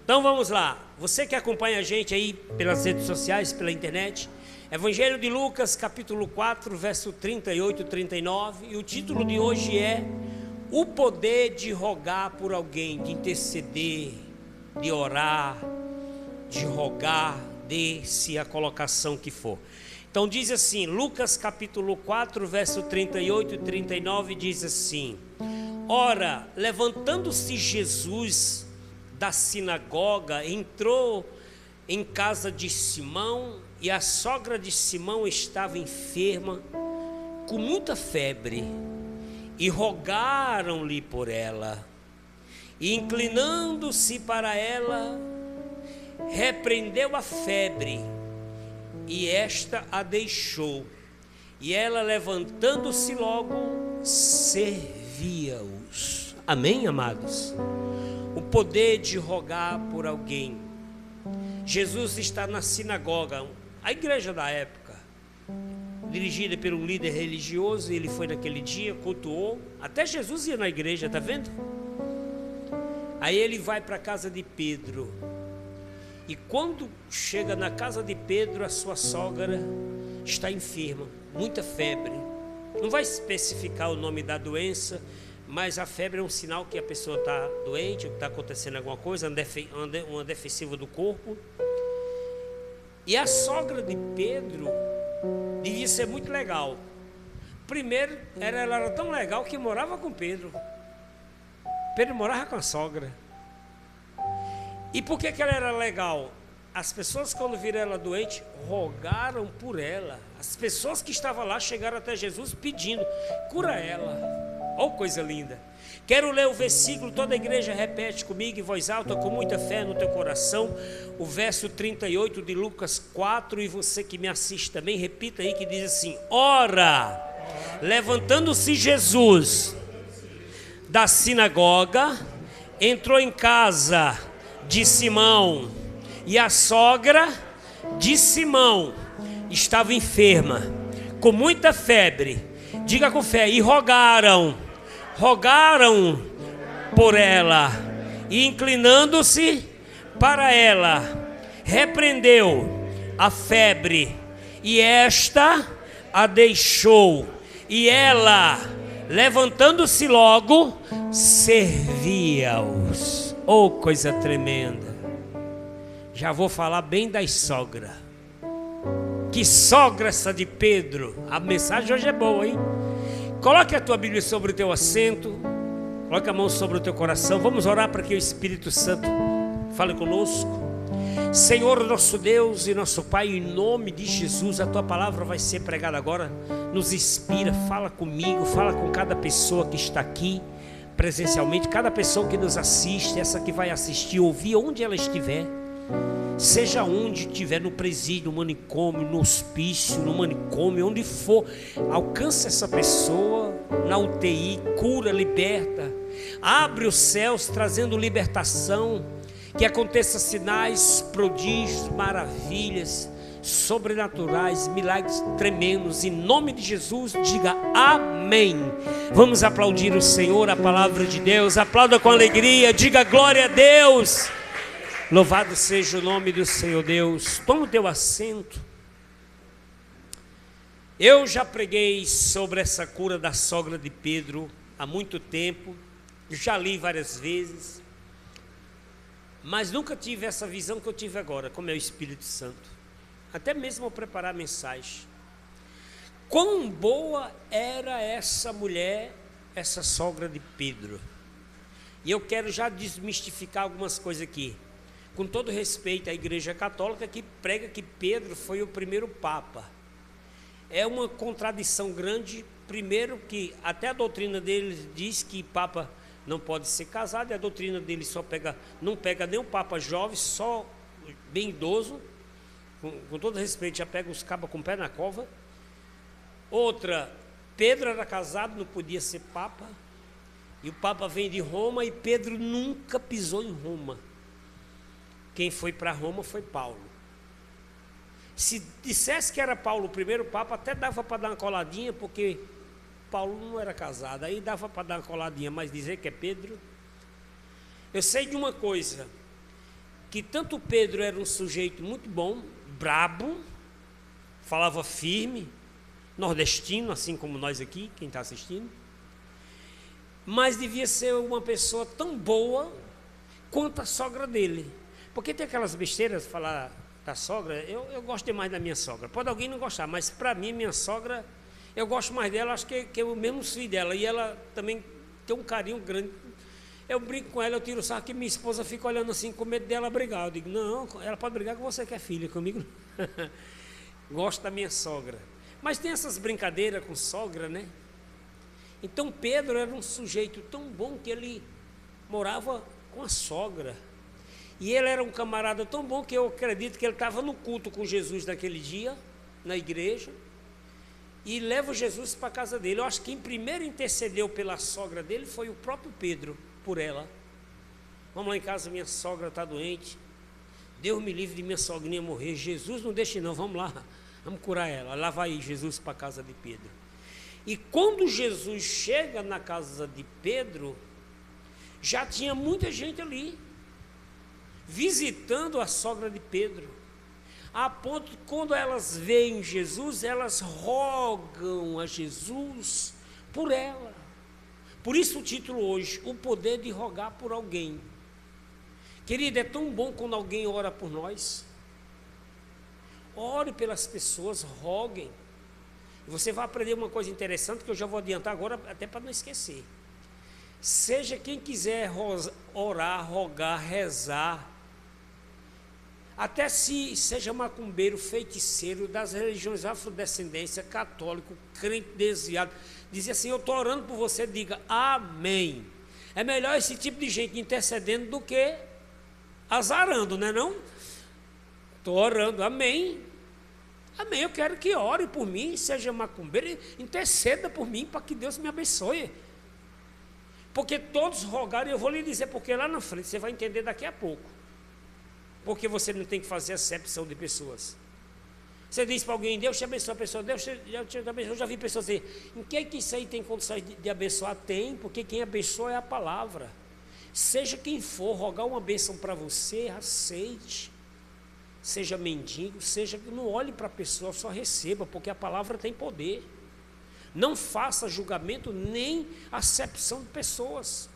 Então vamos lá, você que acompanha a gente aí pelas redes sociais, pela internet, Evangelho de Lucas, capítulo 4, verso 38 e 39, e o título de hoje é o poder de rogar por alguém, de interceder, de orar, de rogar, dê-se a colocação que for. Então diz assim, Lucas capítulo 4, verso 38 e 39, diz assim: ora, levantando-se Jesus da sinagoga, entrou em casa de Simão, e a sogra de Simão estava enferma, com muita febre, e rogaram-lhe por ela. E inclinando-se para ela, repreendeu a febre, e esta a deixou. E ela, levantando-se logo, servia-os. Amém, amados? O poder de rogar por alguém. Jesus está na sinagoga, a igreja da época, dirigida por um líder religioso. Ele foi naquele dia, cultuou. Até Jesus ia na igreja, tá vendo? Aí ele vai para a casa de Pedro. E quando chega na casa de Pedro, a sua sogra está enferma, muita febre. Não vai especificar o nome da doença, mas a febre é um sinal que a pessoa está doente, que está acontecendo alguma coisa, uma defensiva do corpo. E a sogra de Pedro devia ser muito legal. Primeiro, ela era tão legal que morava com Pedro. Pedro morava com a sogra. E por que ela era legal? As pessoas, quando viram ela doente, rogaram por ela. As pessoas que estavam lá chegaram até Jesus pedindo: cura ela. Oh, coisa linda. Quero ler o versículo, toda a igreja repete comigo em voz alta, com muita fé no teu coração, o verso 38 de Lucas 4, e você que me assiste também, repita aí, que diz assim: ora, levantando-se Jesus da sinagoga, entrou em casa de Simão, e a sogra de Simão estava enferma, com muita febre. Diga com fé: e rogaram por ela, e inclinando-se para ela, repreendeu a febre, e esta a deixou, e ela, levantando-se logo, servia-os. Oh, coisa tremenda. Já vou falar bem das sogras. Que sogra essa de Pedro. A mensagem hoje é boa, hein? Coloque a tua Bíblia sobre o teu assento, coloque a mão sobre o teu coração. Vamos orar para que o Espírito Santo fale conosco. Senhor, nosso Deus e nosso Pai, em nome de Jesus, a tua palavra vai ser pregada agora. Nos inspira, fala comigo, fala com cada pessoa que está aqui presencialmente, cada pessoa que nos assiste, essa que vai assistir, ouvir onde ela estiver, seja onde estiver, no presídio, no manicômio, no hospício, no manicômio, onde for, alcança essa pessoa na UTI, cura, liberta, abre os céus trazendo libertação, que aconteça sinais, prodígios, maravilhas sobrenaturais, milagres tremendos, em nome de Jesus. Diga amém. Vamos aplaudir o Senhor, a palavra de Deus. Aplauda com alegria, diga glória a Deus. Louvado seja o nome do Senhor Deus. Toma o teu assento. Eu já preguei sobre essa cura da sogra de Pedro há muito tempo, já li várias vezes, mas nunca tive essa visão que eu tive agora, como é o Espírito Santo, até mesmo ao preparar a mensagem. Quão boa era essa mulher, essa sogra de Pedro. E eu quero já desmistificar algumas coisas aqui, com todo respeito à Igreja Católica, que prega que Pedro foi o primeiro Papa. É uma contradição grande. Primeiro, que até a doutrina deles diz que Papa não pode ser casado, e a doutrina deles só não pega nem o Papa jovem, só bem idoso. Com todo respeito, já pega os cabas com o pé na cova. Outra, Pedro era casado, não podia ser Papa, e o Papa vem de Roma, e Pedro nunca pisou em Roma. Quem foi para Roma foi Paulo. Se dissesse que era Paulo o primeiro Papa, até dava para dar uma coladinha, porque Paulo não era casado, aí dava para dar uma coladinha, mas dizer que é Pedro. Eu sei de uma coisa: que tanto Pedro era um sujeito muito bom, brabo, falava firme, nordestino, assim como nós aqui, quem está assistindo, mas devia ser uma pessoa tão boa quanto a sogra dele. Porque tem aquelas besteiras, falar da sogra, eu gosto demais da minha sogra. Pode alguém não gostar, mas para mim, minha sogra, eu gosto mais dela, acho que eu mesmo filho dela. E ela também tem um carinho grande. Eu brinco com ela, eu tiro o sarro, que minha esposa fica olhando assim, com medo dela brigar. Eu digo, não, ela pode brigar com você que é filha, comigo não. Gosto da minha sogra. Mas tem essas brincadeiras com sogra, né? Então Pedro era um sujeito tão bom que ele morava com a sogra. E ele era um camarada tão bom que eu acredito que ele estava no culto com Jesus naquele dia, na igreja, e leva Jesus para a casa dele. Eu acho que quem primeiro intercedeu pela sogra dele foi o próprio Pedro, por ela. Vamos lá em casa, minha sogra está doente. Deus me livre de minha sogrinha morrer. Jesus não deixe não, vamos lá, vamos curar ela. Lá vai Jesus para a casa de Pedro. E quando Jesus chega na casa de Pedro, já tinha muita gente ali, visitando a sogra de Pedro, a ponto que quando elas veem Jesus, elas rogam a Jesus por ela. Por isso o título hoje, o poder de rogar por alguém. Querido, é tão bom quando alguém ora por nós. Ore pelas pessoas, roguem. E você vai aprender uma coisa interessante que eu já vou adiantar agora, até para não esquecer. Seja quem quiser orar, rogar, rezar, até se seja macumbeiro, feiticeiro, das religiões afrodescendência, católico, crente desviado, dizer assim, eu estou orando por você, diga amém. É melhor esse tipo de gente intercedendo do que azarando, não é não? Estou orando, amém. Amém, eu quero que ore por mim, seja macumbeiro, interceda por mim para que Deus me abençoe. Porque todos rogaram, eu vou lhe dizer, porque lá na frente você vai entender daqui a pouco. Porque você não tem que fazer acepção de pessoas. Você diz para alguém, Deus te abençoe a pessoa, Deus te abençoe. Eu já vi pessoas dizer, em que isso aí tem condições de abençoar? Tem, porque quem abençoa é a palavra. Seja quem for, rogar uma bênção para você, aceite. Seja mendigo, seja, não olhe para a pessoa, só receba, porque a palavra tem poder. Não faça julgamento nem acepção de pessoas.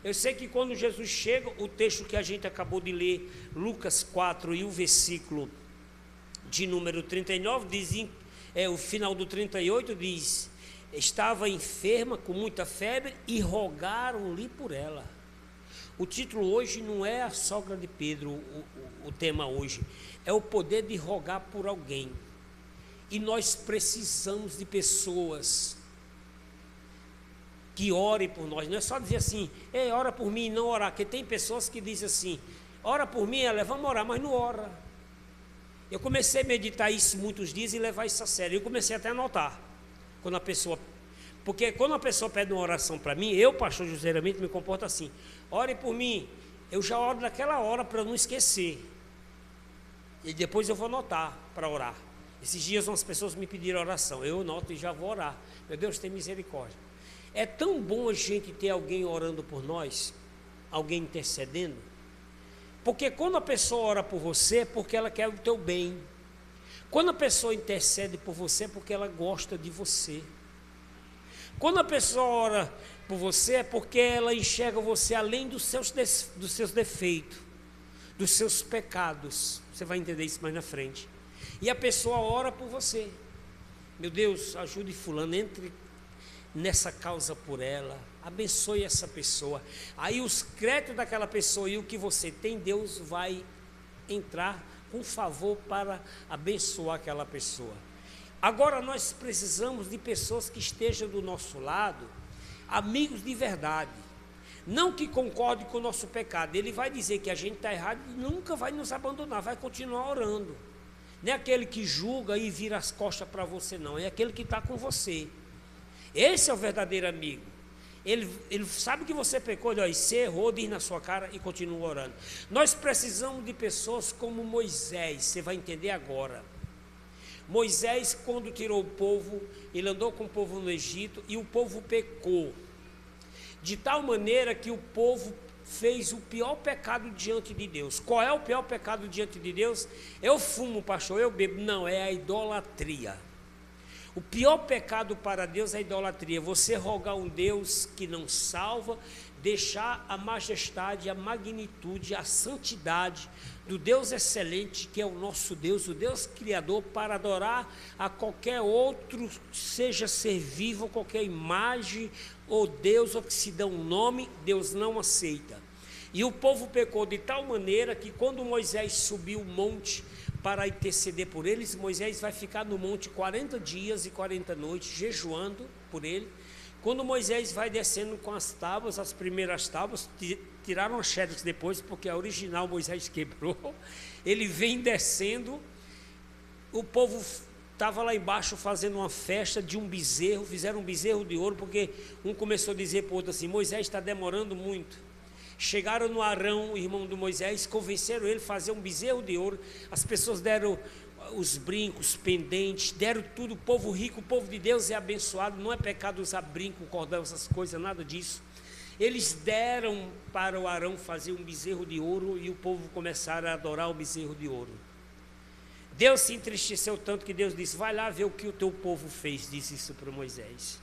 Eu sei que quando Jesus chega, o texto que a gente acabou de ler, Lucas 4 e o versículo de número 39, diz, o final do 38 diz, estava enferma com muita febre e rogaram-lhe por ela. O título hoje não é a sogra de Pedro, o tema hoje, é o poder de rogar por alguém. E nós precisamos de pessoas que orem por nós. Não é só dizer assim, ei, ora por mim e não orar, porque tem pessoas que dizem assim, ora por mim, ela vamos orar, mas não ora. Eu comecei a meditar isso muitos dias e levar isso a sério. Eu comecei até a anotar, porque quando a pessoa pede uma oração para mim, eu, pastor José Ramiro, me comporto assim, ore por mim, eu já oro naquela hora para não esquecer, e depois eu vou anotar para orar. Esses dias umas pessoas me pediram oração, eu anoto e já vou orar. Meu Deus, tem misericórdia. É tão bom a gente ter alguém orando por nós, alguém intercedendo, porque quando a pessoa ora por você, é porque ela quer o teu bem. Quando a pessoa intercede por você, é porque ela gosta de você. Quando a pessoa ora por você, é porque ela enxerga você além dos seus defeitos, dos seus pecados. Você vai entender isso mais na frente. E a pessoa ora por você. Meu Deus, ajude fulano, entre nessa causa por ela, abençoe essa pessoa. Aí os créditos daquela pessoa e o que você tem, Deus vai entrar com favor para abençoar aquela pessoa. Agora nós precisamos de pessoas que estejam do nosso lado, amigos de verdade, não que concordem com o nosso pecado. Ele vai dizer que a gente está errado e nunca vai nos abandonar, vai continuar orando. Não é aquele que julga e vira as costas para você, não, é aquele que está com você. Esse é o verdadeiro amigo. Ele sabe que você pecou, você errou, diz na sua cara e continua orando. Nós precisamos de pessoas como Moisés, você vai entender agora. Moisés, quando tirou o povo, ele andou com o povo no Egito e o povo pecou, de tal maneira que o povo fez o pior pecado diante de Deus. Qual é o pior pecado diante de Deus? Eu fumo, pastor, eu bebo. Não, é a idolatria. O pior pecado para Deus é a idolatria. Você rogar um Deus que não salva, deixar a majestade, a magnitude, a santidade do Deus excelente, que é o nosso Deus, o Deus Criador, para adorar a qualquer outro, seja ser vivo, qualquer imagem, ou Deus, ou que se dá um nome, Deus não aceita. E o povo pecou de tal maneira que quando Moisés subiu o monte para interceder por eles, Moisés vai ficar no monte 40 dias e 40 noites, jejuando por ele. Quando Moisés vai descendo com as tábuas, as primeiras tábuas, tiraram as xerox depois, porque a original Moisés quebrou, ele vem descendo, o povo estava lá embaixo fazendo uma festa de um bezerro, fizeram um bezerro de ouro, porque um começou a dizer para o outro assim, Moisés está demorando muito. Chegaram no Arão, o irmão do Moisés, convenceram ele a fazer um bezerro de ouro, as pessoas deram os brincos, pendentes, deram tudo, o povo rico, o povo de Deus é abençoado, não é pecado usar brinco, cordão, essas coisas, nada disso. Eles deram para o Arão fazer um bezerro de ouro e o povo começaram a adorar o bezerro de ouro. Deus se entristeceu tanto que Deus disse, vai lá ver o que o teu povo fez, disse isso para Moisés.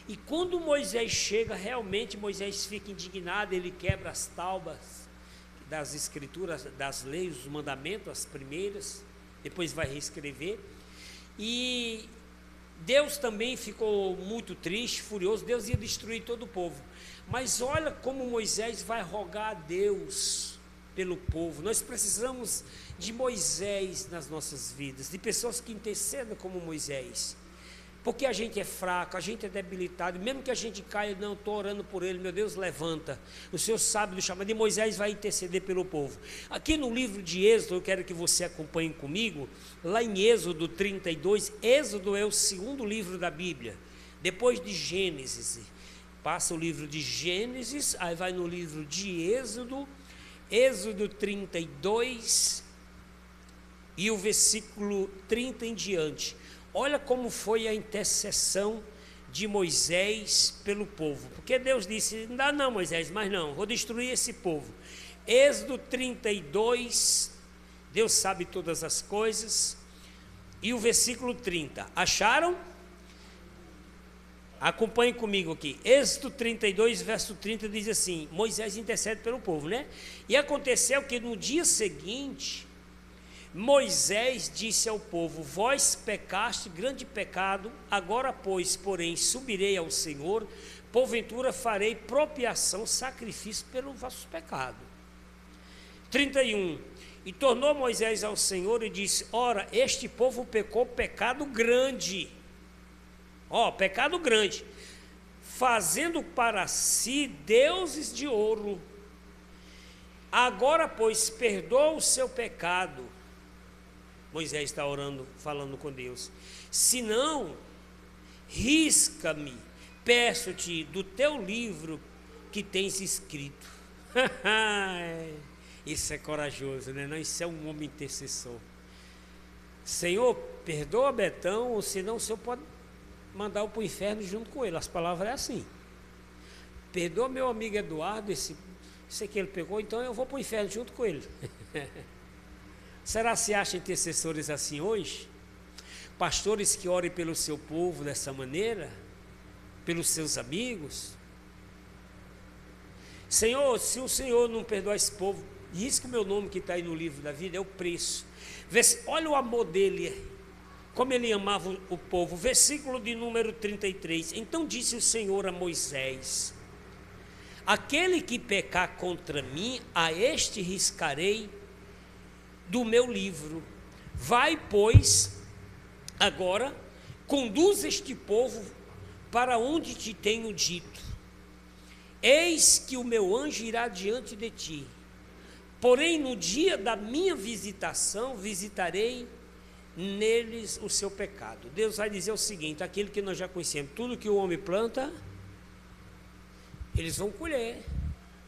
E quando Moisés chega, realmente Moisés fica indignado, ele quebra as tábuas das escrituras, das leis, os mandamentos, as primeiras, depois vai reescrever, e Deus também ficou muito triste, furioso, Deus ia destruir todo o povo, mas olha como Moisés vai rogar a Deus pelo povo. Nós precisamos de Moisés nas nossas vidas, de pessoas que intercedam como Moisés, porque a gente é fraco, a gente é debilitado, mesmo que a gente caia, não, estou orando por ele, meu Deus, levanta, o Senhor sabe do chamado, e Moisés vai interceder pelo povo. Aqui no livro de Êxodo, eu quero que você acompanhe comigo, lá em Êxodo 32, Êxodo é o segundo livro da Bíblia, depois de Gênesis, passa o livro de Gênesis, aí vai no livro de Êxodo, Êxodo 32, e o versículo 30 em diante. Olha como foi a intercessão de Moisés pelo povo, porque Deus disse, não dá não Moisés, mas não, vou destruir esse povo. Êxodo 32, Deus sabe todas as coisas, e o versículo 30, acharam? Acompanhem comigo aqui, Êxodo 32, verso 30 diz assim, Moisés intercede pelo povo, né? E aconteceu que no dia seguinte, Moisés disse ao povo, vós pecaste grande pecado, agora pois, porém, subirei ao Senhor, porventura farei propiação, sacrifício pelo vosso pecado. 31, e tornou Moisés ao Senhor e disse, ora, este povo pecou pecado grande, pecado grande, fazendo para si deuses de ouro, agora pois, perdoa o seu pecado. Moisés está orando, falando com Deus. Se não, risca-me, peço-te do teu livro que tens escrito. Isso é corajoso, né? Não, isso é um homem intercessor. Senhor, perdoa Betão, ou senão o Senhor pode mandar eu para o inferno junto com ele. As palavras é assim. Perdoa meu amigo Eduardo, esse que ele pegou, então eu vou para o inferno junto com ele. Será que se acha intercessores assim hoje? Pastores que orem pelo seu povo dessa maneira? Pelos seus amigos? Senhor, se o Senhor não perdoar esse povo, risca o meu nome que está aí no livro da vida, é o preço. Olha o amor dele, como ele amava o povo. Versículo de número 33. Então disse o Senhor a Moisés, aquele que pecar contra mim, a este riscarei do meu livro. Vai, pois, agora, conduz este povo para onde te tenho dito. Eis que o meu anjo irá diante de ti. Porém, no dia da minha visitação, visitarei neles o seu pecado. Deus vai dizer o seguinte, aquilo que nós já conhecemos, tudo que o homem planta, eles vão colher.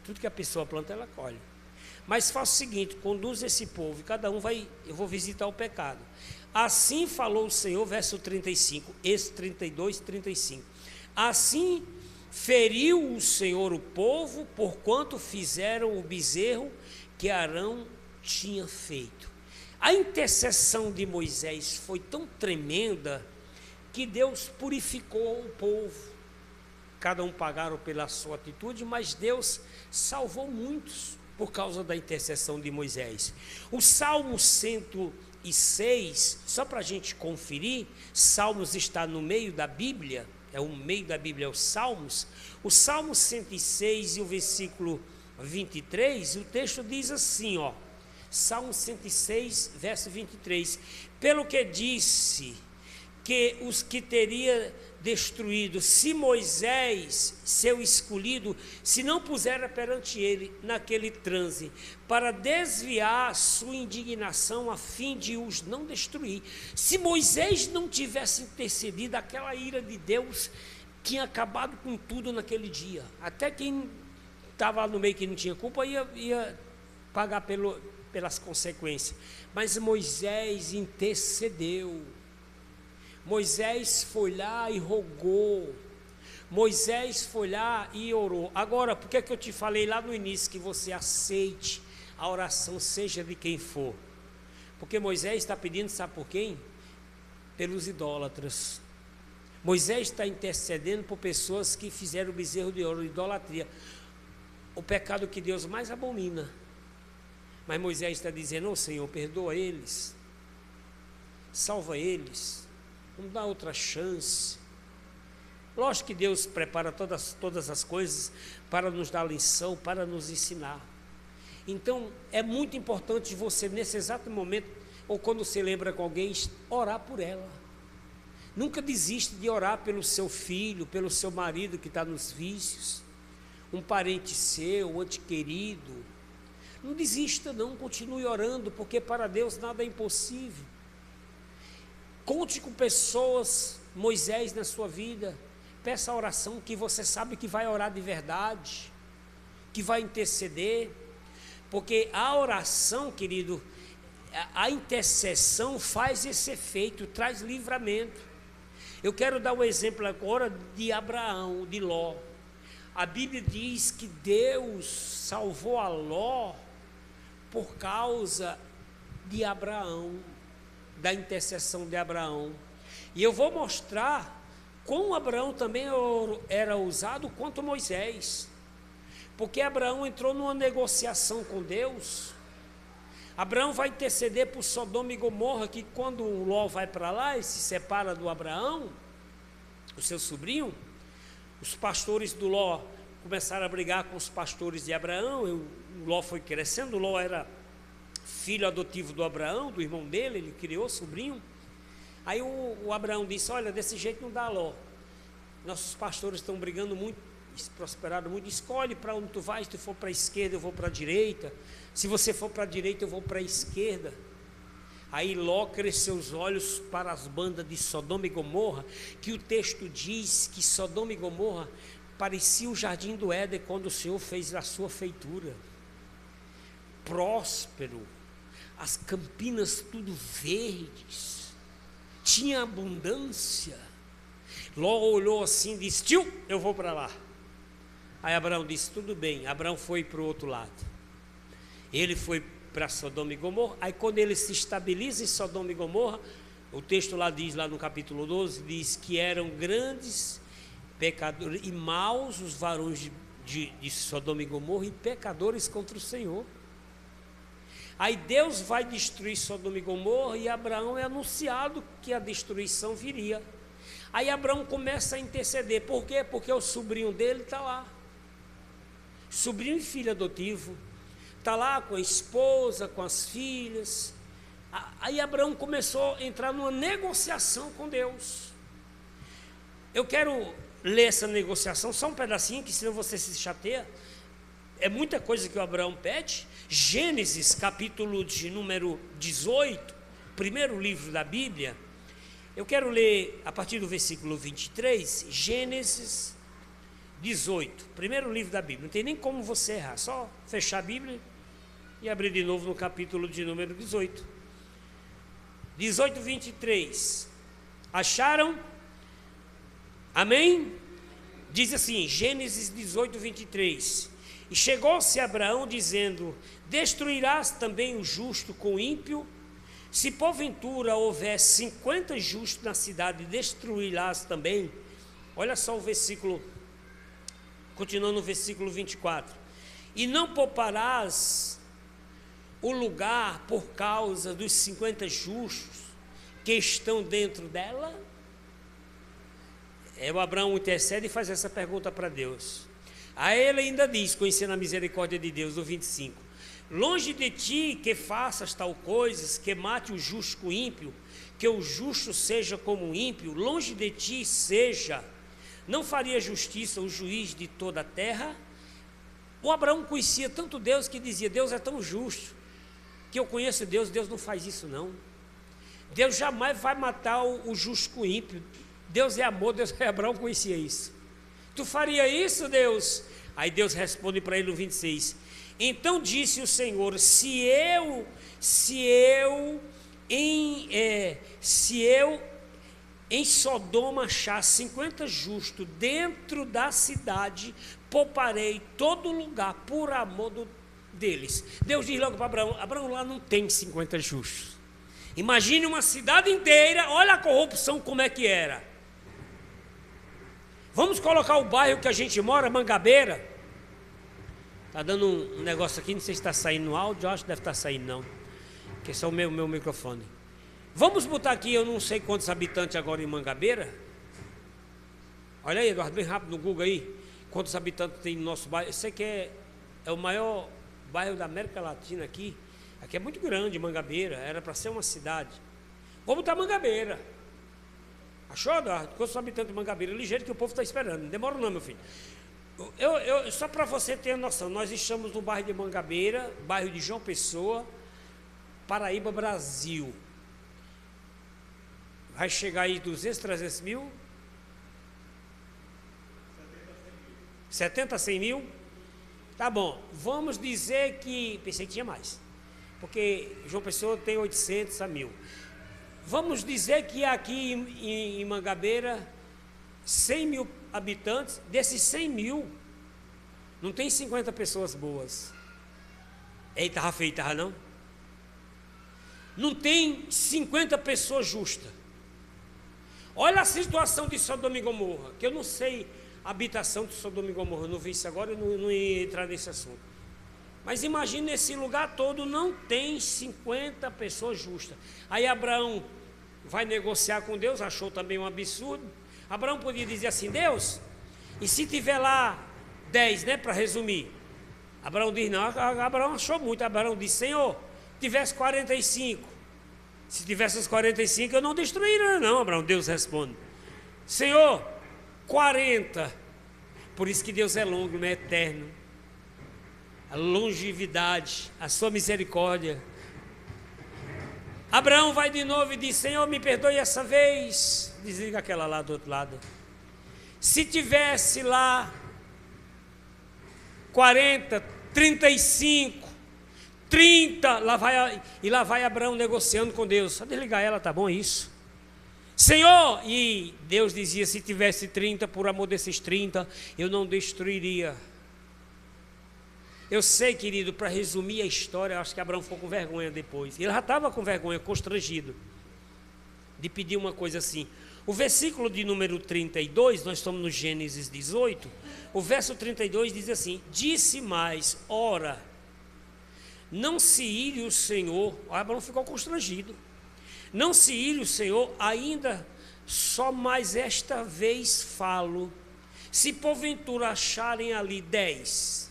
Tudo que a pessoa planta, ela colhe. Mas faça o seguinte, conduz esse povo, e cada um vai, eu vou visitar o pecado. Assim falou o Senhor, verso 35, esse 32, 35. Assim Feriu o Senhor o povo, porquanto fizeram o bezerro que Arão tinha feito. A intercessão de Moisés foi tão tremenda que Deus purificou o povo. Cada um pagaram pela sua atitude, mas Deus salvou muitos por causa da intercessão de Moisés. O Salmo 106, só para a gente conferir, Salmos está no meio da Bíblia, o meio da Bíblia é os Salmos. O Salmo 106 e o versículo 23, o texto diz assim, ó, Salmo 106, verso 23, pelo que disse que os que teria destruído, se Moisés, seu escolhido, se não pusera perante ele naquele transe, para desviar sua indignação a fim de os não destruir. Se Moisés não tivesse intercedido, aquela ira de Deus tinha acabado com tudo naquele dia. Até quem estava no meio que não tinha culpa ia pagar pelas consequências. Mas Moisés intercedeu. Moisés foi lá e rogou. Moisés foi lá e orou. Agora, por que eu te falei lá no início que você aceite a oração, seja de quem for? Porque Moisés está pedindo, sabe por quem? Pelos idólatras. Moisés está intercedendo por pessoas que fizeram o bezerro de ouro, idolatria. O pecado que Deus mais abomina. Mas Moisés está dizendo, Senhor, perdoa eles. Salva eles. Vamos dar outra chance. Lógico que Deus prepara todas as coisas para nos dar lição, para nos ensinar. Então, é muito importante você, nesse exato momento, ou quando você lembra com alguém, orar por ela. Nunca desiste de orar pelo seu filho, pelo seu marido que está nos vícios, um parente seu, um ente querido. Não desista não, continue orando, porque para Deus nada é impossível. Conte com pessoas, Moisés, na sua vida. Peça a oração que você sabe que vai orar de verdade, que vai interceder. Porque a oração, querido, a intercessão faz esse efeito, traz livramento. Eu quero dar um exemplo agora de Abraão, de Ló. A Bíblia diz que Deus salvou a Ló por causa de Abraão, da intercessão de Abraão. E eu vou mostrar como Abraão também era usado quanto Moisés. Porque Abraão entrou numa negociação com Deus. Abraão vai interceder por Sodoma e Gomorra, que quando o Ló vai para lá e se separa do Abraão, o seu sobrinho, os pastores do Ló começaram a brigar com os pastores de Abraão. O Ló foi crescendo, o Ló era filho adotivo do Abraão, do irmão dele, ele criou sobrinho. Aí o Abraão disse, olha, desse jeito não dá, Ló. Nossos pastores estão brigando muito, prosperaram muito, escolhe para onde tu vais, se tu for para a esquerda eu vou para a direita, se você for para a direita eu vou para a esquerda. Aí Ló cresceu os olhos para as bandas de Sodoma e Gomorra, que o texto diz que Sodoma e Gomorra parecia o jardim do Éden quando o Senhor fez a sua feitura. Próspero, as campinas tudo verdes, tinha abundância. Ló olhou assim e disse, tio, eu vou para lá. Aí Abraão disse, tudo bem. Abraão foi para o outro lado. Ele foi para Sodoma e Gomorra. Aí quando ele se estabiliza em Sodoma e Gomorra, o texto lá diz, lá no capítulo 12, diz que eram grandes pecadores e maus os varões de Sodoma e Gomorra e pecadores contra o Senhor. Aí Deus vai destruir Sodoma e Gomorra e Abraão é anunciado que a destruição viria. Aí Abraão começa a interceder. Por quê? Porque o sobrinho dele está lá. Sobrinho e filho adotivo. Está lá com a esposa, com as filhas. Aí Abraão começou a entrar numa negociação com Deus. Eu quero ler essa negociação, só um pedacinho, que senão você se chateia. É muita coisa que o Abraão pede. Gênesis, capítulo de número 18, primeiro livro da Bíblia. Eu quero ler a partir do versículo 23, Gênesis 18, primeiro livro da Bíblia. Não tem nem como você errar, só fechar a Bíblia e abrir de novo no capítulo de número 18. 18, 23. Acharam? Amém? Diz assim, Gênesis 18, 23. E chegou-se Abraão dizendo: destruirás também o justo com o ímpio? Se porventura houver 50 justos na cidade, destruirás também? Olha só o versículo, continuando no versículo 24. E não pouparás o lugar por causa dos 50 justos que estão dentro dela? O Abraão intercede e faz essa pergunta para Deus. A ele ainda diz, conhecendo a misericórdia de Deus, no 25: longe de ti que faças tal coisas, que mate o justo com o ímpio, que o justo seja como o ímpio, longe de ti seja, não faria justiça o juiz de toda a terra? O Abraão conhecia tanto Deus que dizia: Deus é tão justo, que eu conheço Deus, Deus não faz isso não. Deus jamais vai matar o justo com o ímpio. Deus é amor, Deus é. Abraão conhecia isso. Tu faria isso, Deus? Aí Deus responde para ele no 26: então disse o Senhor: se eu em Sodoma achar 50 justos dentro da cidade, pouparei todo lugar por amor deles. Deus diz logo para Abraão: Abraão, lá não tem 50 justos. Imagine uma cidade inteira, olha a corrupção como é que era. Vamos colocar o bairro que a gente mora, Mangabeira. Está dando um negócio aqui, não sei se está saindo no áudio, eu acho que deve estar saindo não, que é só o meu microfone. Vamos botar aqui, eu não sei quantos habitantes agora em Mangabeira. Olha aí, Eduardo, bem rápido no Google aí, quantos habitantes tem no nosso bairro. Eu sei que é o maior bairro da América Latina aqui. Aqui é muito grande, Mangabeira, era para ser uma cidade. Vamos botar Mangabeira. Achou, Eduardo? Quantos habitantes de Mangabeira? Ligeiro que o povo está esperando, não demora não, meu filho. Só para você ter noção, nós estamos no bairro de Mangabeira, bairro de João Pessoa, Paraíba, Brasil. Vai chegar aí 200, 300 mil? 70, 100 mil? Tá bom, vamos dizer que, pensei que tinha mais, porque João Pessoa tem 800 a 1000. Vamos dizer que aqui em Mangabeira, 100 mil habitantes, desses 100 mil, não tem 50 pessoas boas. Eita, estava feio, estava não? Não tem 50 pessoas justas. Olha a situação de Sodoma e Gomorra, que eu não sei a habitação de Sodoma e Gomorra, eu não vi isso agora, eu não ia entrar nesse assunto. Mas imagine, esse lugar todo não tem 50 pessoas justas. Aí Abraão vai negociar com Deus, achou também um absurdo. Abraão podia dizer assim: Deus, e se tiver lá 10, né, para resumir? Abraão diz: não, Abraão achou muito. Abraão disse: Senhor, tivesse 45. Se tivesse os 45, eu não destruiria não, Abraão. Deus responde: Senhor, 40. Por isso que Deus é longo, não é eterno. A longevidade, a sua misericórdia. Abraão vai de novo e diz: Senhor, me perdoe essa vez. Desliga aquela lá do outro lado. Se tivesse lá 40, 35, 30, lá vai Abraão negociando com Deus. Só desligar ela, tá bom isso? Senhor, e Deus dizia: se tivesse 30, por amor desses 30, eu não destruiria. Eu sei, querido, para resumir a história, eu acho que Abraão ficou com vergonha depois. Ele já estava com vergonha, constrangido, de pedir uma coisa assim. O versículo de número 32, nós estamos no Gênesis 18, o verso 32 diz assim: disse mais, ora, não se ire o Senhor. Abraão ficou constrangido. Não se ire o Senhor, ainda só mais esta vez falo, se porventura acharem ali 10.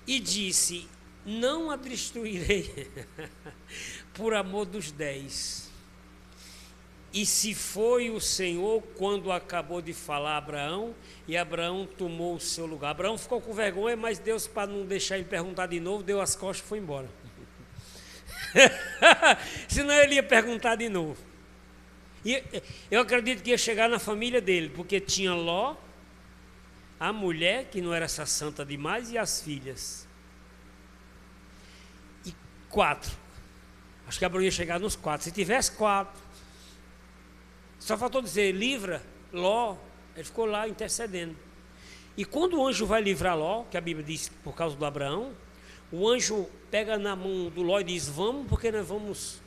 E disse: não a destruirei por amor dos 10. E se foi o Senhor quando acabou de falar a Abraão, e Abraão tomou o seu lugar. Abraão ficou com vergonha, mas Deus, para não deixar ele perguntar de novo, deu as costas e foi embora. Senão ele ia perguntar de novo. E eu acredito que ia chegar na família dele, porque tinha Ló, a mulher, que não era essa santa demais, e as filhas. E 4. Acho que Abraão ia chegar nos 4. Se tivesse 4, só faltou dizer: livra Ló Ele ficou lá intercedendo. E quando o anjo vai livrar Ló, que a Bíblia diz por causa do Abraão, o anjo pega na mão do Ló e diz: vamos, porque nós vamos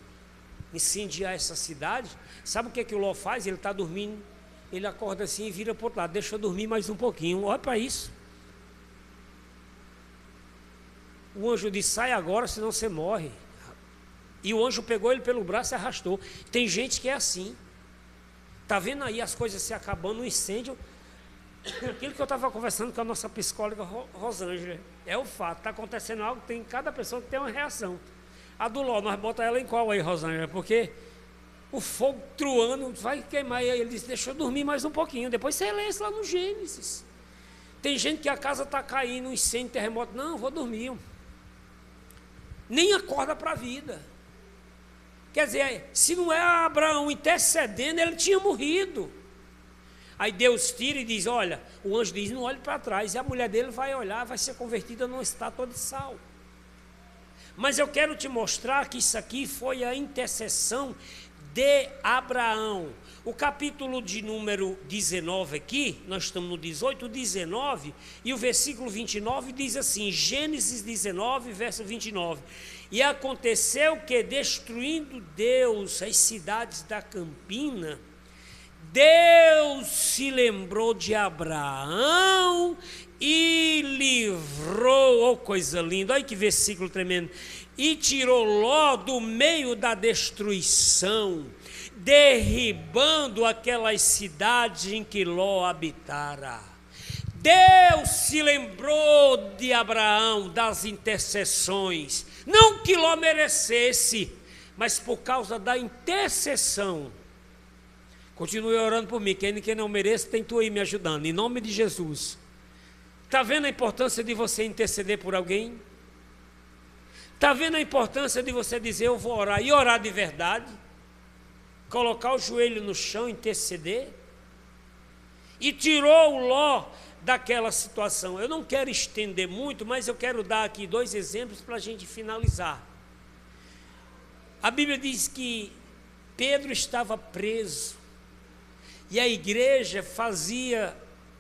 incendiar essa cidade. Sabe o que o Ló faz? Ele está dormindo, ele acorda assim e vira para o outro lado: deixa eu dormir mais um pouquinho. Olha para isso. O anjo diz: sai agora, senão você morre. E o anjo pegou ele pelo braço e arrastou. Tem gente que é assim. Está vendo aí as coisas se acabando, um incêndio. Aquilo que eu estava conversando com a nossa psicóloga Rosângela, é o fato, está acontecendo algo, tem cada pessoa que tem uma reação. A do Ló, nós botamos ela em qual aí, Rosângela? Porque o fogo truando vai queimar, e aí ele disse: deixa eu dormir mais um pouquinho, depois você lê isso lá no Gênesis. Tem gente que a casa está caindo, um incêndio, terremoto, não, vou dormir. Nem acorda para a vida. Quer dizer, se não é Abraão intercedendo, ele tinha morrido. Aí Deus tira e diz: olha, o anjo diz: não olhe para trás. E a mulher dele vai olhar, vai ser convertida numa estátua de sal. Mas eu quero te mostrar que isso aqui foi a intercessão de Abraão. O capítulo de número 19 aqui, nós estamos no 18, 19, e o versículo 29 diz assim, Gênesis 19, verso 29. E aconteceu que, destruindo Deus as cidades da campina, Deus se lembrou de Abraão e livrou, oh coisa linda, olha que versículo tremendo, e tirou Ló do meio da destruição, derribando aquelas cidades em que Ló habitara. Deus se lembrou de Abraão, das intercessões, não que Ló merecesse, mas por causa da intercessão. Continue orando por mim, quem não merece, tem tu aí me ajudando, em nome de Jesus. Está vendo a importância de você interceder por alguém? Está vendo a importância de você dizer: eu vou orar, e orar de verdade? Colocar o joelho no chão, interceder? E tirou o Ló daquela situação. Eu não quero estender muito, mas eu quero dar aqui 2 exemplos para a gente finalizar. A Bíblia diz que Pedro estava preso, e a igreja fazia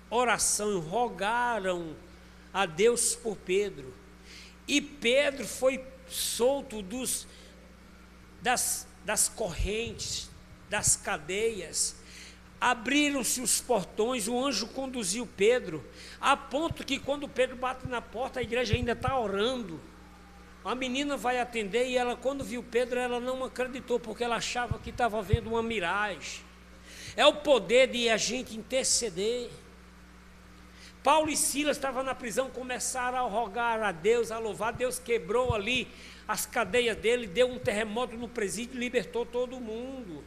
oração, rogaram a Deus por Pedro, e Pedro foi solto das correntes, das cadeias, abriram-se os portões, o anjo conduziu Pedro, a ponto que quando Pedro bate na porta, a igreja ainda está orando, a menina vai atender, e ela, quando viu Pedro, ela não acreditou, porque ela achava que estava vendo uma miragem. É o poder de a gente interceder. Paulo e Silas estavam na prisão, começaram a rogar a Deus, a louvar. Deus quebrou ali as cadeias dele, deu um terremoto no presídio e libertou todo mundo.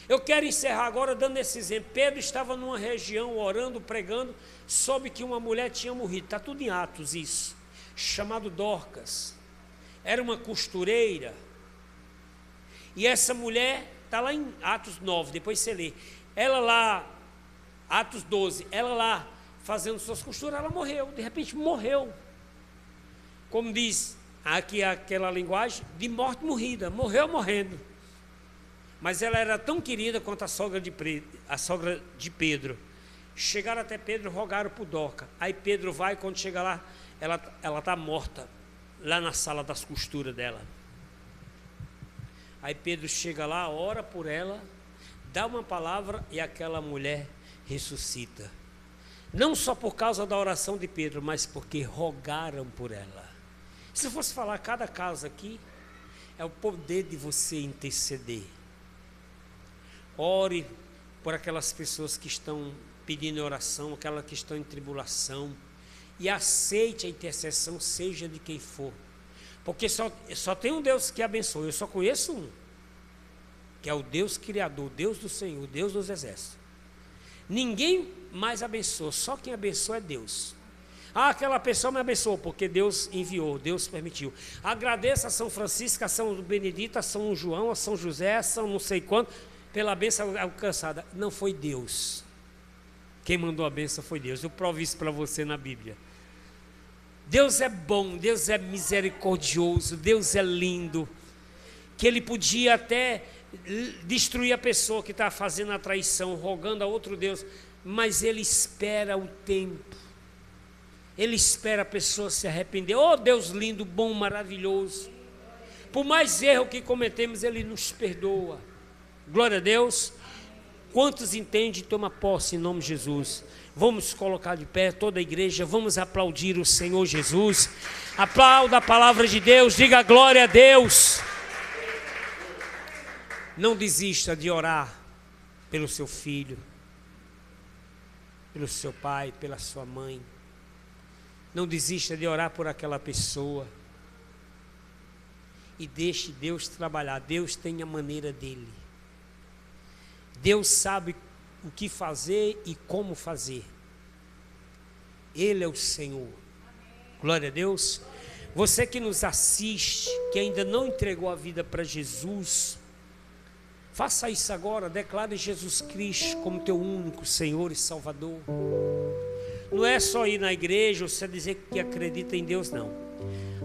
Eu quero encerrar agora dando esse exemplo. Pedro estava numa região orando, pregando, soube que uma mulher tinha morrido. Está tudo em Atos isso. Chamado Dorcas. Era uma costureira. E essa mulher... está lá em Atos 9, depois você lê. Ela lá, Atos 12, ela lá fazendo suas costuras, ela morreu, de repente morreu. Como diz aqui aquela linguagem, de morte morrida, morreu morrendo. Mas ela era tão querida quanto a sogra de Pedro. Chegaram até Pedro, rogaram por Dorcas. Aí Pedro vai, quando chega lá, ela está morta, lá na sala das costuras dela. Aí Pedro chega lá, ora por ela, dá uma palavra e aquela mulher ressuscita. Não só por causa da oração de Pedro, mas porque rogaram por ela. Se eu fosse falar cada caso aqui, é o poder de você interceder. Ore por aquelas pessoas que estão pedindo oração, aquelas que estão em tribulação, e aceite a intercessão, seja de quem for. Porque só tem um Deus que abençoa, eu só conheço um, que é o Deus Criador, Deus do Senhor, Deus dos exércitos. Ninguém mais abençoa, só quem abençoa é Deus. Ah, aquela pessoa me abençoou, porque Deus enviou, Deus permitiu. Agradeça a São Francisco, a São Benedito, a São João, a São José, a São não sei quanto, pela bênção alcançada. Não foi Deus. Quem mandou a bênção foi Deus. Eu provo isso para você na Bíblia. Deus é bom, Deus é misericordioso, Deus é lindo, que Ele podia até destruir a pessoa que está fazendo a traição, rogando a outro Deus, mas Ele espera o tempo. Ele espera a pessoa se arrepender. Oh, Deus lindo, bom, maravilhoso. Por mais erro que cometemos, Ele nos perdoa. Glória a Deus. Quantos entendem? Toma posse em nome de Jesus. Vamos colocar de pé toda a igreja. Vamos aplaudir o Senhor Jesus. Aplauda a palavra de Deus. Diga glória a Deus. Não desista de orar pelo seu filho, pelo seu pai, pela sua mãe. Não desista de orar por aquela pessoa. E deixe Deus trabalhar. Deus tem a maneira dele. Deus sabe o que fazer e como fazer. Ele é o Senhor. Glória a Deus. Você que nos assiste, que ainda não entregou a vida para Jesus, faça isso agora. Declare Jesus Cristo como teu único Senhor e Salvador. Não é só ir na igreja ou você dizer que acredita em Deus, não.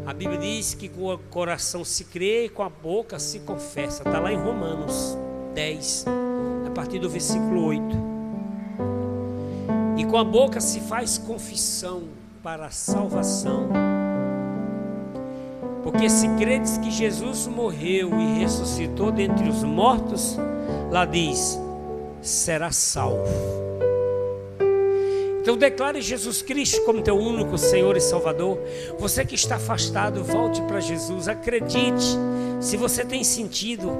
A Bíblia diz que com o coração se crê e com a boca se confessa. Está lá em Romanos 10, a partir do versículo 8. E com a boca se faz confissão para a salvação. Porque se credes que Jesus morreu e ressuscitou dentre os mortos, lá diz, será salvo. Então declare Jesus Cristo como teu único Senhor e Salvador. Você que está afastado, volte para Jesus. Acredite, se você tem sentido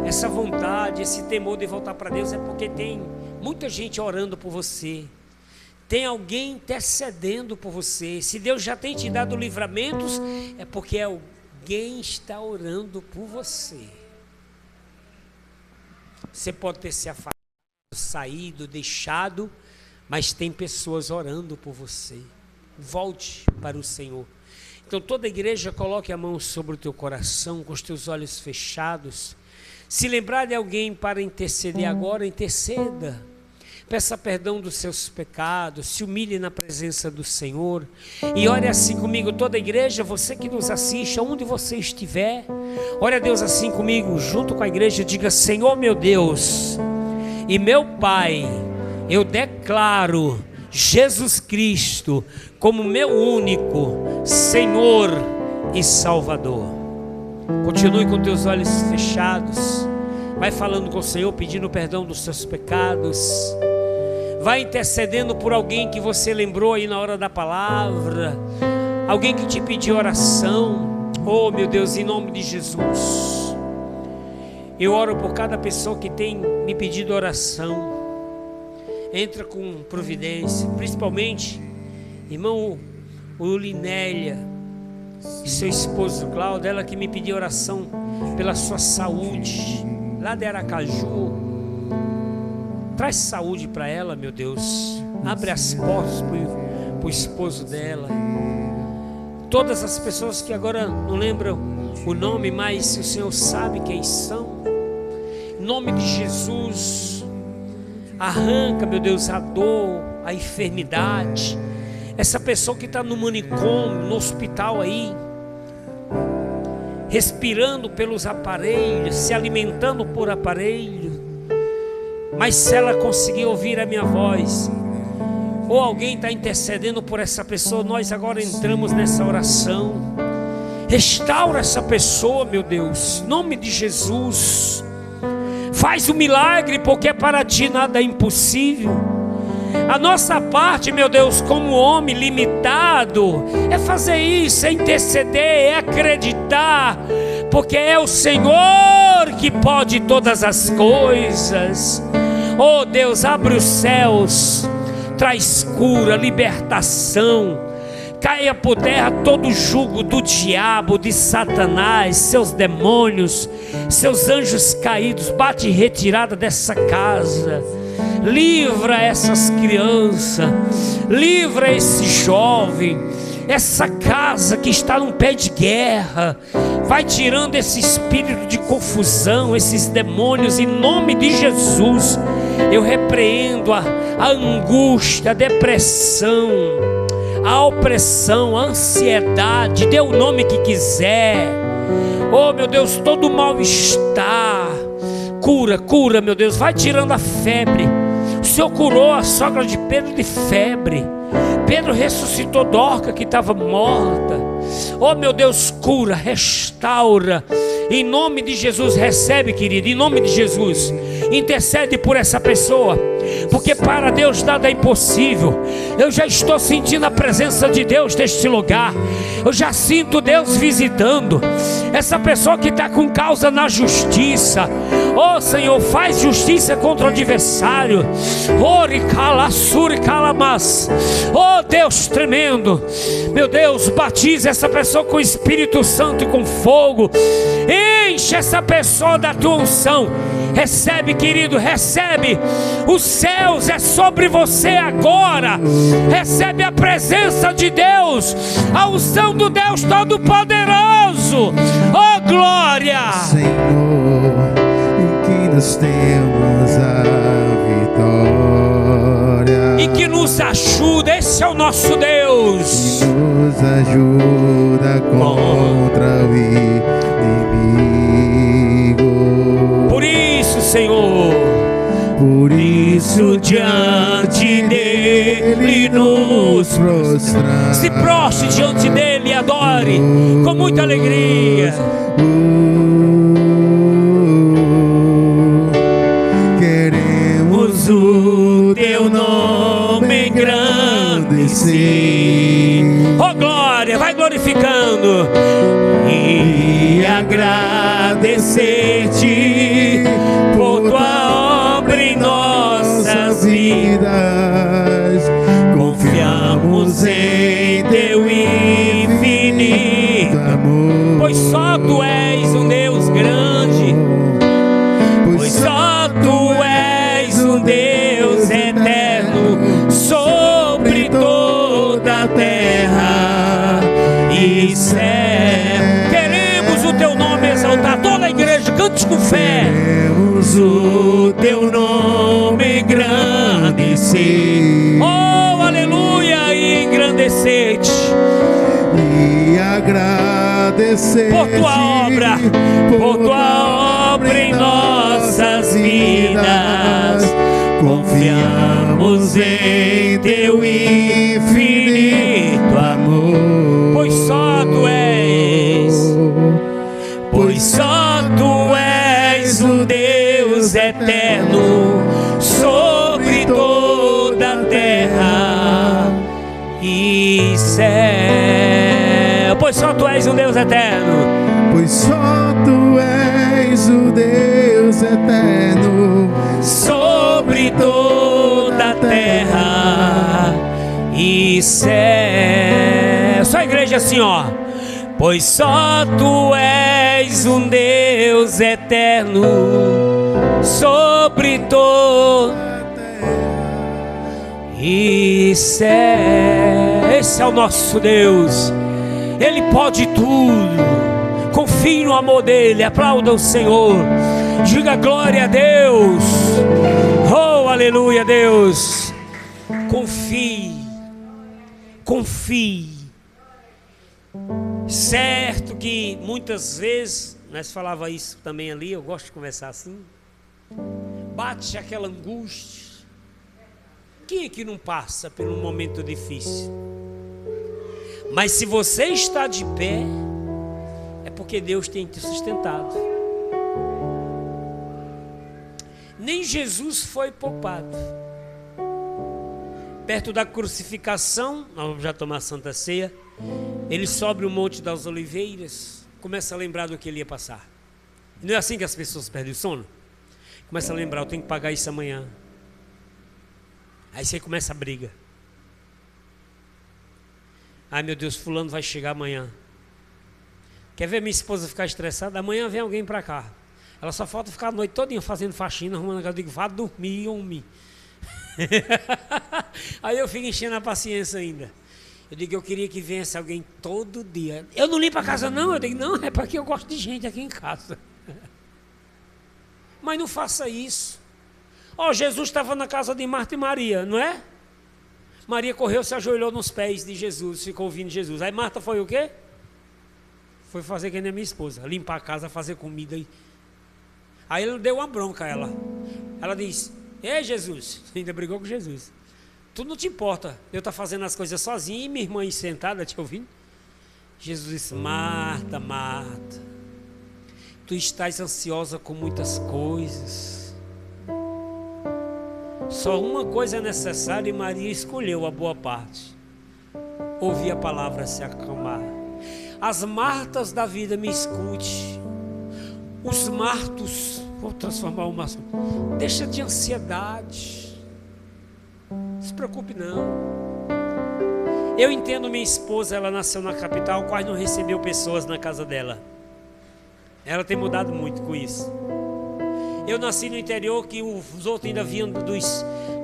essa vontade, esse temor de voltar para Deus, é porque tem muita gente orando por você. Tem alguém intercedendo por você. Se Deus já tem te dado livramentos, é porque alguém está orando por você. Você pode ter se afastado, saído, deixado, mas tem pessoas orando por você. Volte para o Senhor. Então toda a igreja coloque a mão sobre o teu coração, com os teus olhos fechados. Se lembrar de alguém para interceder agora, interceda. Peça perdão dos seus pecados, se humilhe na presença do Senhor. E ore assim comigo, toda a igreja, você que nos assiste, onde você estiver, ore a Deus assim comigo, junto com a igreja, diga: Senhor meu Deus e meu Pai, eu declaro Jesus Cristo como meu único Senhor e Salvador. Continue com teus olhos fechados. Vai falando com o Senhor, pedindo perdão dos seus pecados. Vai intercedendo por alguém que você lembrou aí na hora da palavra. Alguém que te pediu oração. Oh meu Deus, em nome de Jesus. Eu oro por cada pessoa que tem me pedido oração. Entra com providência, principalmente irmão Linélia e seu esposo Cláudio, ela que me pediu oração pela sua saúde, lá de Aracaju. Traz saúde para ela, meu Deus. Abre as portas para o esposo dela. Todas as pessoas que agora não lembram o nome, mas o Senhor sabe quem são. Em nome de Jesus, arranca, meu Deus, a dor, a enfermidade. Essa pessoa que está no manicômio, no hospital aí, respirando pelos aparelhos, se alimentando por aparelho, mas se ela conseguir ouvir a minha voz, ou alguém está intercedendo por essa pessoa, nós agora entramos nessa oração. Restaura essa pessoa, meu Deus, em nome de Jesus. Faz o milagre, porque para ti nada é impossível. A nossa parte, meu Deus, como homem limitado, é fazer isso, é interceder, é acreditar, porque é o Senhor que pode todas as coisas. Oh Deus, abre os céus, traz cura, libertação. Caia por terra todo jugo do diabo, de Satanás, seus demônios, seus anjos caídos. Bate retirada dessa casa. Livra essas crianças, livra esse jovem, essa casa que está num pé de guerra. Vai tirando esse espírito de confusão, esses demônios, em nome de Jesus. Eu repreendo a angústia, a depressão, a opressão, a ansiedade, dê o nome que quiser. Oh meu Deus, todo mal-estar, cura, meu Deus, vai tirando a febre. O Senhor curou a sogra de Pedro de febre. Pedro ressuscitou Dorca, que estava morta. Oh meu Deus, cura, restaura. Em nome de Jesus, recebe, querido, em nome de Jesus. Intercede por essa pessoa, porque para Deus nada é impossível. Eu já estou sentindo a presença de Deus neste lugar. Eu já sinto Deus visitando essa pessoa que está com causa na justiça. Oh Senhor, faz justiça contra o adversário. Oh Deus tremendo, meu Deus, batiza essa pessoa com o Espírito Santo e com fogo. Enche essa pessoa da tua unção. Recebe, querido, recebe. Os céus é sobre você agora. Recebe a presença de Deus, a unção do Deus Todo-Poderoso. Oh glória, Senhor, em que nós temos a vitória e que nos ajuda. Esse é o nosso Deus, que nos ajuda contra o inimigo. Por isso, Senhor, Por isso diante dele nos prostramos. se prostre diante dele e adore com muita alegria. Queremos O teu nome engrandecer. Oh glória, vai glorificando e agradecer-te por tua obra em nossas vidas. Confiamos em teu infinito amor, pois só tu és um Deus grande, pois só tu és um Deus eterno sobre toda a terra e céu. Queremos o teu nome exaltar. Toda a igreja cante com fé. Queremos o teu nome engrandecer. Oh aleluia, e engrandecer-te e agradecer por tua obra em nossas vidas. Confiamos em teu infinito amor, pois só tu és o Deus eterno sobre toda a terra e céu. Pois só tu és um Deus eterno. Pois só tu és o Deus eterno Sobre toda a terra e céu. Só a igreja assim, ó. Pois só tu és um Deus eterno sobre toda a terra e céu. Esse é o nosso Deus. Ele pode tudo. Confie no amor dele. Aplauda o Senhor. Diga glória a Deus. Oh, aleluia, Deus. Confie. Confie. Certo que muitas vezes, nós falava isso também ali, eu gosto de conversar assim. Bate aquela angústia. Quem é que não passa por um momento difícil? Mas se você está de pé, é porque Deus tem te sustentado. Nem Jesus foi poupado. Perto da crucificação, nós vamos já tomar a Santa Ceia, ele sobe o Monte das Oliveiras, começa a lembrar do que ele ia passar. Não é assim que as pessoas perdem o sono? Começa a lembrar, eu tenho que pagar isso amanhã. Aí você começa a briga. Ai meu Deus, fulano vai chegar amanhã. Quer ver minha esposa ficar estressada? Amanhã vem alguém para cá. Ela só falta ficar a noite todinha fazendo faxina, arrumando. Eu digo, vá dormir, homem. Aí eu fico enchendo a paciência ainda. Eu digo, eu queria que viesse alguém todo dia. Eu não limpo a casa não. Eu digo, não, é porque eu gosto de gente aqui em casa. Mas não faça isso. Ó, Jesus estava na casa de Marta e Maria, não é? Maria correu, se ajoelhou nos pés de Jesus, ficou ouvindo Jesus. Aí Marta foi o quê? Foi fazer que nem a minha esposa, limpar a casa, fazer comida. Aí ele deu uma bronca a ela. Ela disse, Ei, Jesus, ainda brigou com Jesus. Tu não te importa eu estar fazendo as coisas sozinho e minha irmã aí sentada te ouvindo? Jesus disse: Marta, Marta, tu estás ansiosa com muitas coisas. Só uma coisa é necessária e Maria escolheu a boa parte. Ouvir a palavra, se acalmar. As Martas da vida, me escute. Os Martos, vou transformar uma. Deixa de ansiedade. Não se preocupe não. Eu entendo minha esposa, ela nasceu na capital, quase não recebeu pessoas na casa dela. Ela tem mudado muito com isso. Eu nasci no interior, que os outros ainda vinham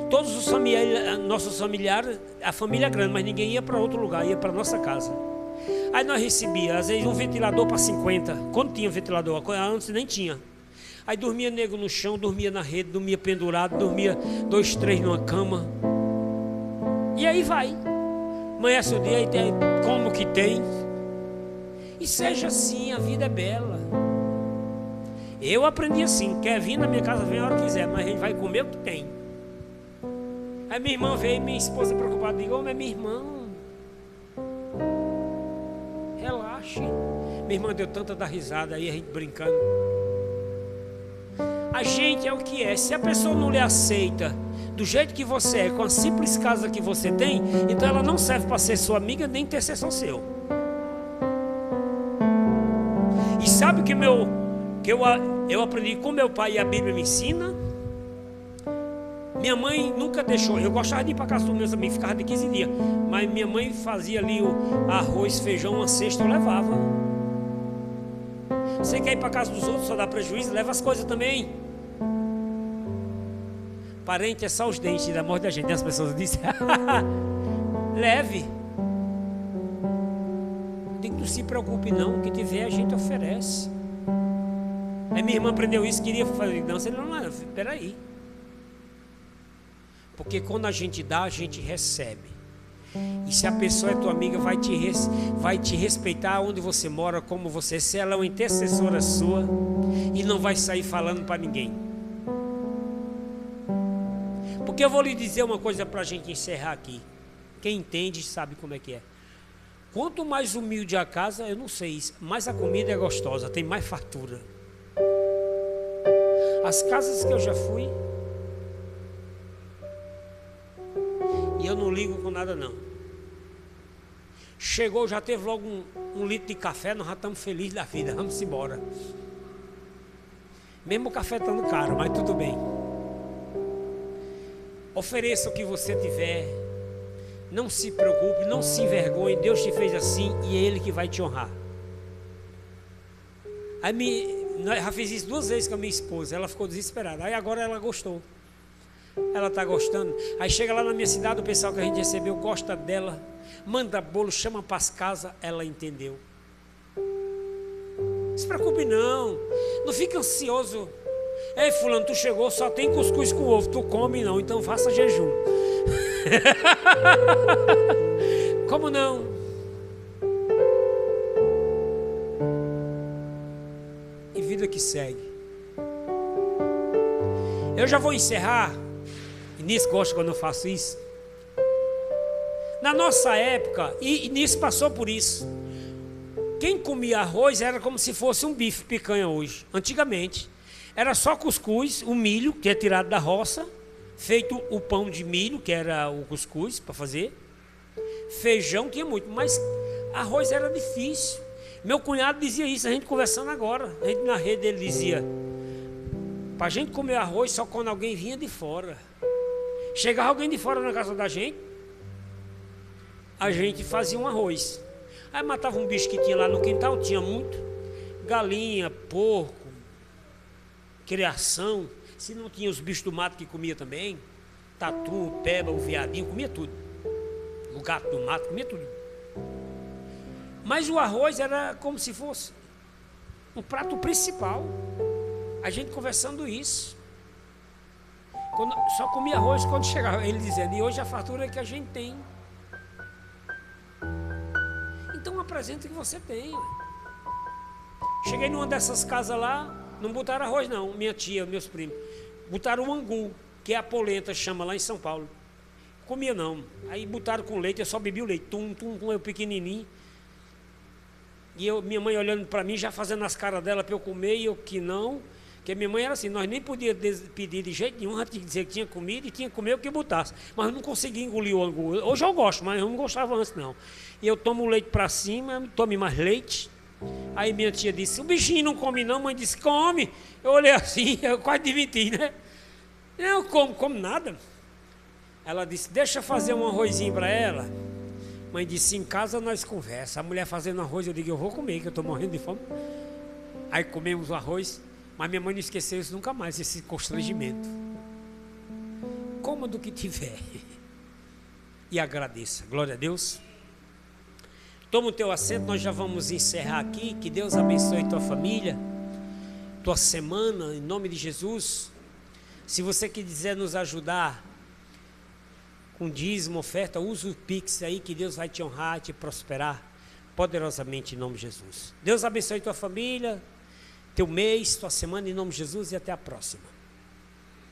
todos os familiares, nossos familiares, a família é grande, mas ninguém ia para outro lugar, ia para nossa casa. Aí nós recebíamos, às vezes, um ventilador para 50, quando tinha ventilador, antes nem tinha. Aí dormia nego no chão, dormia na rede, dormia pendurado, dormia 2, 3 numa cama. E aí vai. Amanhece o dia e tem como que tem. E seja assim, a vida é bela. Eu aprendi assim, quer vir na minha casa, vem a hora que quiser, mas a gente vai comer o que tem. Aí minha irmã veio, minha esposa preocupada, digo: ô, mas minha irmã, relaxe. Minha irmã deu tanta da risada aí, a gente brincando. A gente é o que é. Se a pessoa não lhe aceita do jeito que você é, com a simples casa que você tem, então ela não serve para ser sua amiga, nem intercessor seu. E sabe o que eu aprendi com meu pai e a Bíblia me ensina? Minha mãe nunca deixou. Eu gostava de ir para casa dos meus amigos, ficava de 15 dias. Mas minha mãe fazia ali o arroz, feijão, uma cesta, eu levava. Você quer ir para casa dos outros, só dá prejuízo, leva as coisas também. Parente é só os dentes da morte da gente. As pessoas dizem: leve. Não se preocupe não, o que tiver a gente oferece. Aí minha irmã aprendeu isso, queria fazer dança. Ele não, peraí. Porque quando a gente dá, a gente recebe. E se a pessoa é tua amiga, vai te respeitar onde você mora, como você, se ela é uma intercessora sua, e não vai sair falando para ninguém. Porque eu vou lhe dizer uma coisa para a gente encerrar aqui. Quem entende sabe como é que é. Quanto mais humilde a casa, eu não sei, mais a comida é gostosa, tem mais fartura. As casas que eu já fui, e eu não ligo com nada não. Chegou, já teve logo um litro de café, nós já estamos felizes da vida, vamos embora. Mesmo o café estando caro, mas tudo bem. Ofereça o que você tiver. Não se preocupe, não se envergonhe. Deus te fez assim e é Ele que vai te honrar. Eu já fiz isso 2 vezes com a minha esposa. Ela ficou desesperada. Aí agora ela gostou. Ela está gostando. Aí chega lá na minha cidade, o pessoal que a gente recebeu gosta dela. Manda bolo, chama para as casas. Ela entendeu. Não se preocupe não. Não fique ansioso. Ei, fulano, tu chegou, só tem cuscuz com ovo. Tu come não, então faça jejum. Como não? E vida que segue. Eu já vou encerrar. E nisso gosta quando eu faço isso. Na nossa época, e nisso passou por isso, quem comia arroz era como se fosse um bife picanha hoje. Antigamente era só cuscuz, o milho que é tirado da roça, feito o pão de milho, que era o cuscuz para fazer. Feijão tinha muito, mas arroz era difícil. Meu cunhado dizia isso, a gente conversando agora. A gente na rede ele dizia: para a gente comer arroz só quando alguém vinha de fora. Chegava alguém de fora na casa da gente, a gente fazia um arroz. Aí matava um bicho que tinha lá no quintal, tinha muito. Galinha, porco, criação. Se não tinha os bichos do mato que comia também, tatu, o peba, o viadinho, comia tudo. O gato do mato, comia tudo. Mas o arroz era como se fosse um prato principal. A gente conversando isso. Só comia arroz quando chegava. Ele dizendo: e hoje a fartura que a gente tem. Então apresenta o que você tem. Cheguei numa dessas casas lá, não botaram arroz não, minha tia, meus primos. Botaram um angu. que é a polenta, chama lá em São Paulo. Comia não. Aí botaram com leite, eu só bebi o leite. Eu pequenininho. E minha mãe olhando para mim, já fazendo as caras dela para eu comer, e eu que não. Porque minha mãe era assim, nós nem podíamos pedir de jeito nenhum, tinha que dizer que tinha comida e tinha que comer o que botasse. Mas eu não conseguia engolir o angu. Hoje eu gosto, mas eu não gostava antes não. E eu tomo o leite para cima, tome mais leite. Aí minha tia disse, o bichinho não come não, mãe disse, come. Eu olhei assim, eu quase demiti, né? Eu como nada. Ela disse, deixa eu fazer um arrozinho para ela. Mãe disse, em casa nós conversa. A mulher fazendo arroz, eu digo, eu vou comer, que eu estou morrendo de fome. Aí comemos o arroz, mas minha mãe não esqueceu isso nunca mais, esse constrangimento. Coma do que tiver. E agradeça. Glória a Deus. Toma o teu assento, nós já vamos encerrar aqui. Que Deus abençoe tua família, tua semana, em nome de Jesus. Se você quiser nos ajudar com dízimo, oferta, usa o Pix aí, que Deus vai te honrar, te prosperar poderosamente em nome de Jesus. Deus abençoe tua família, teu mês, tua semana em nome de Jesus e até a próxima.